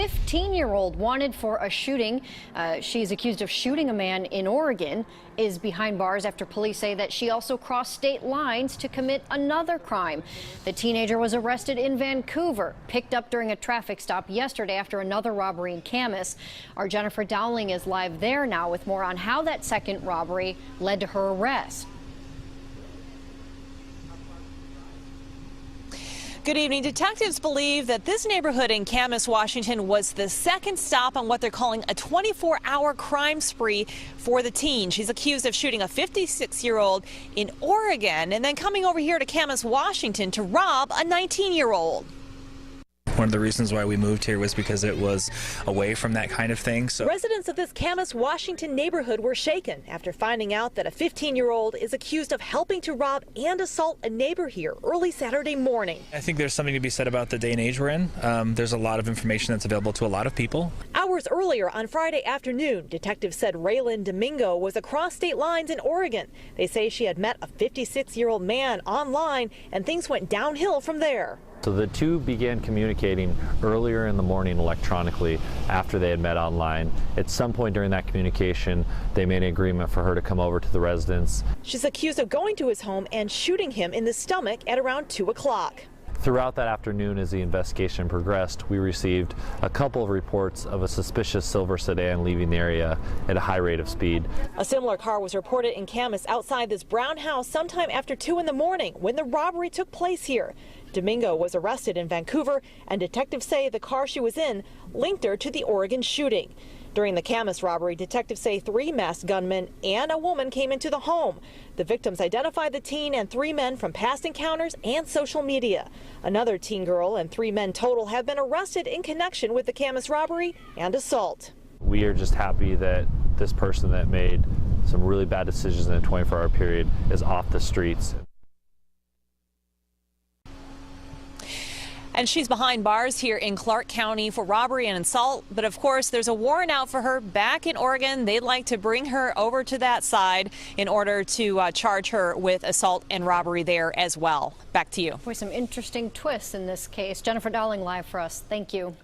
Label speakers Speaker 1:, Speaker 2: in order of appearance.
Speaker 1: 15-year-old wanted for a shooting. She's accused of shooting a man in Oregon, is behind bars after police say that she also crossed state lines to commit another crime. The teenager was arrested in Vancouver, picked up during a traffic stop yesterday after another robbery in Camas. Our Jennifer Dowling is live there now with more on how that second robbery led to her arrest.
Speaker 2: Good evening. Detectives believe that this neighborhood in Camas, Washington was the second stop on what they're calling a 24-hour crime spree for the teen. She's accused of shooting a 56-year-old in Oregon and then coming over here to Camas, Washington to rob a 19-year-old.
Speaker 3: One of the reasons why we moved here was because it was away from that kind of thing. So
Speaker 2: residents of this Camas, Washington neighborhood were shaken after finding out that a 15-year-old is accused of helping to rob and assault a neighbor here early Saturday morning.
Speaker 3: I think there's something to be said about the day and age we're in. There's a lot of information that's available to a lot of people.
Speaker 2: Hours earlier on Friday afternoon, detectives said Raelyn Domingo was across state lines in Oregon. They say she had met a 56-year-old man online and things went downhill from there.
Speaker 4: So the two began communicating earlier in the morning electronically after they had met online. At some point during that communication, they made an agreement for her to come over to the residence.
Speaker 2: She's accused of going to his home and shooting him in the stomach at around 2 o'clock.
Speaker 4: Throughout that afternoon, as the investigation progressed, we received a couple of reports of a suspicious silver sedan leaving the area at a high rate of speed.
Speaker 2: A similar car was reported in Camas outside this brown house sometime after 2 in the morning when the robbery took place here. Domingo was arrested in Vancouver, and detectives say the car she was in linked her to the Oregon shooting. During the Camas robbery, detectives say 3 masked gunmen and a woman came into the home. The victims identified the teen and 3 men from past encounters and social media. Another teen girl and 3 men total have been arrested in connection with the Camas robbery and assault.
Speaker 4: We are just happy that this person that made some really bad decisions in a 24-hour period is off the streets.
Speaker 2: And she's behind bars here in Clark County for robbery and assault. But of course, there's a warrant out for her back in Oregon. They'd like to bring her over to that side in order to charge her with assault and robbery there as well. Back to you.
Speaker 1: Boy, some interesting twists in this case. Jennifer Dowling live for us. Thank you.